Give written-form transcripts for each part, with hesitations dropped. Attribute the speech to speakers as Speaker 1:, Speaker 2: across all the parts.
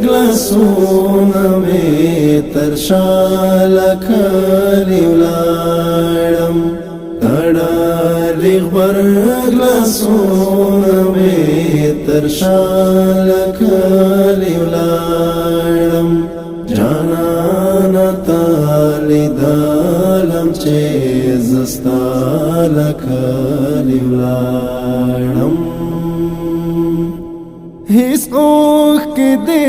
Speaker 1: ग्लासोना में तरशाला खाली उलाड़म तड़ालिग बर ग्लासोना में तरशाला खाली उलाड़म जाना ताली दालम चेज़स्ताला खाली उलाड़म हिस ओख के दे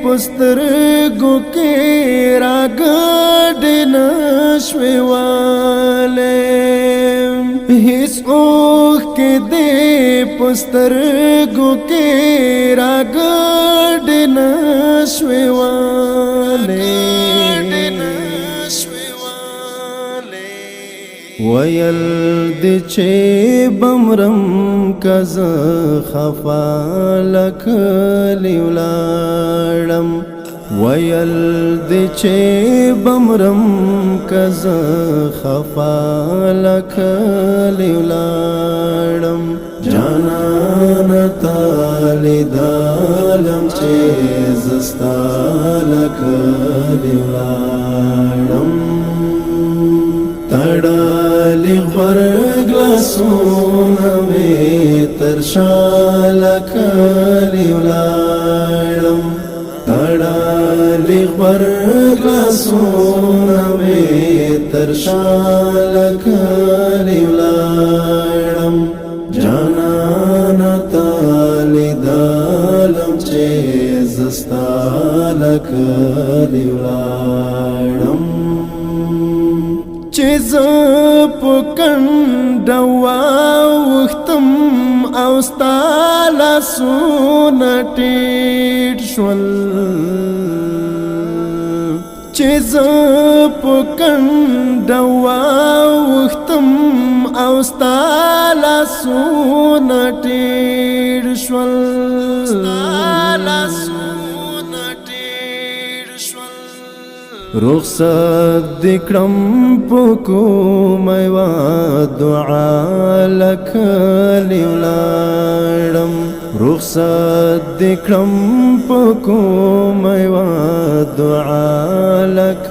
Speaker 1: पुस्तरगो के रागड नशवे वाले हिस ओख के दे पुस्तरगो के रागड नशवे वाले वयल दिचे बमरम कज खफालक लिउलाड़म वयल दिचे बमरम कज खफालक लिउलाड़म जाना ताली दालम चेज़स्तालक लिउलाड़म तड़ालिग बर ग्लासोना में तरशाला खाली उलाड़म तड़ालिग बर ग्लासोना में तरशाला खाली उलाड़म जाना ताली दालम चेज़स्ताला खाली उलाड़म चेज़प कंडवा उख्तम औस्ताला सुनटेट श्वल चेज़प कंडवा उख्तम औस्ताला सुनटेट श्वल रुखसत दिक्रम पुको मैवा दुआ लख लिउलाड़म रुखसत दिक्रम पुको मैवा दुआ लख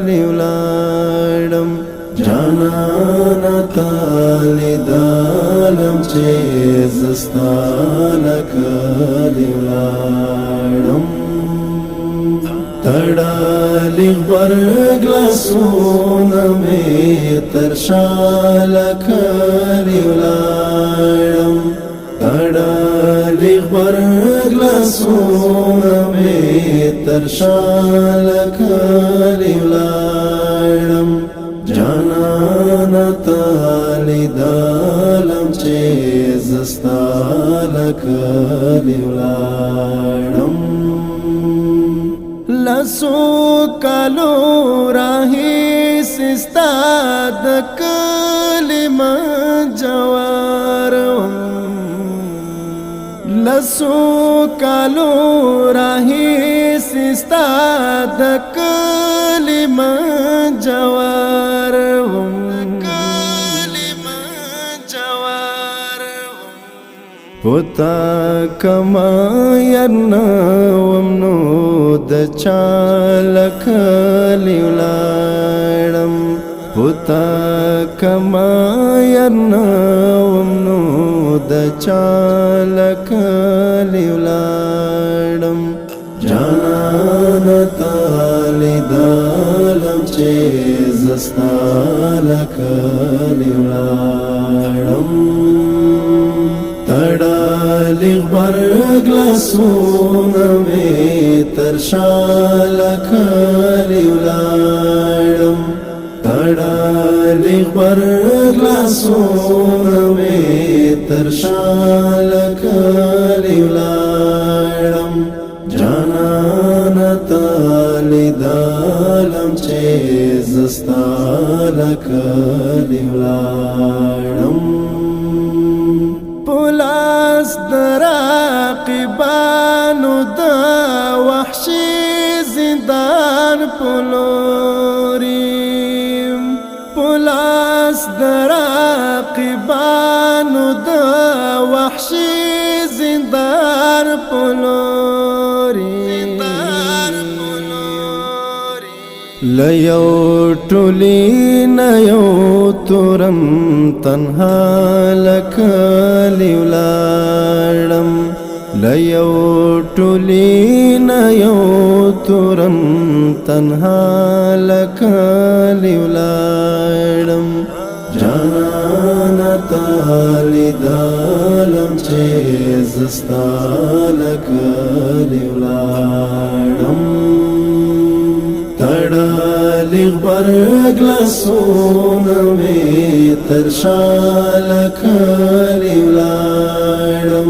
Speaker 1: लिउलाड़म जाना ताली दालम चेज़स्तालक लिउलाड़म तड़ालिग बर ग्लासोना में तरशाला खाली उलाड़म तड़ालिग बर ग्लासोना में तरशाला खाली उलाड़म जाना ताली दालम चेज़स्ताला खाली उलाड़म लसो कालो राही सिस्ताद कलिमा जवारम लसो कालो राही सिस्ताद कलिमा जवारम पुता कमायर्ना वमनो दचालक लिउलाड़म पुता कमायर्ना वमनो दचालक लिउलाड़म जाना ताली दालम चेज़स्तालक लिउलाड़म तड़ालिग बर ग्लासोना में तरशाला खाली उलाड़म तड़ालिग غبر گلاسونه مې تر شاله کلی ولاړم جانانه تا لیدلم چې زه ستا له کلي ولاړم په لاس د راقبانو د وحشي زندان په لوري په لاس د راقبانو د وحشي زندان په لوري لیو ټولی نیو تورن تنها لکلی ولاړم لیو ټولی نیو تورن تنها لکلی ولاړم جانانه تا لیدلم چې زه ستا لکلی ولاړم تړلی غبرګ لاسونه مې تر شاله کلی ولاړم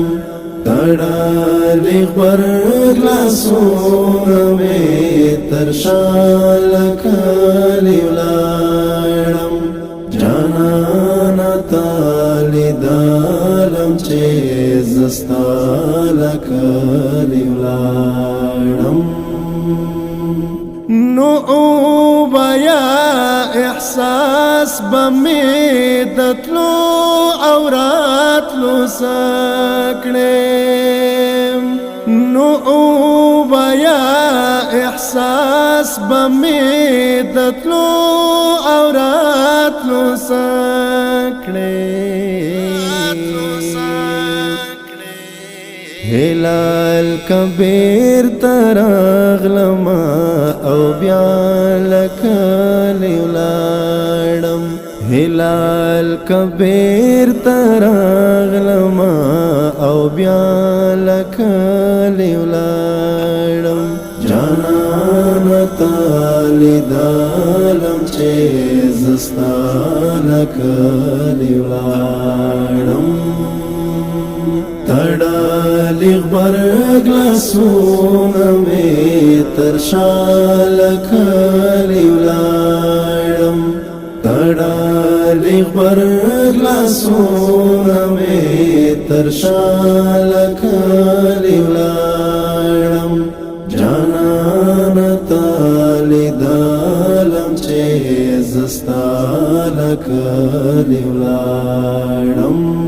Speaker 1: تړلی غبرګ لاسونه مې تر شاله کلی ولاړم جانانه تا لیدلم چې زه ستا له کلی ولاړم نو بیا احساس بمی دتلو او راتلو سکڑیم نو بیا احساس بمی دتلو او راتلو سکڑیم هلال کبیر تراغلما او بیا لکلی ولاړم هلال کبیر تراغلما او بیا لکلی ولاړم جانانه تا لیدلم چې زه ستا لکلی ولاړم تړلی غبرګ لاسونه مې تر شاله کلی ولاړم تړلی غبرګ لاسونه مې تر شاله کلی ولاړم جانانه تا لیدلم چې زه ستا له کلی ولاړم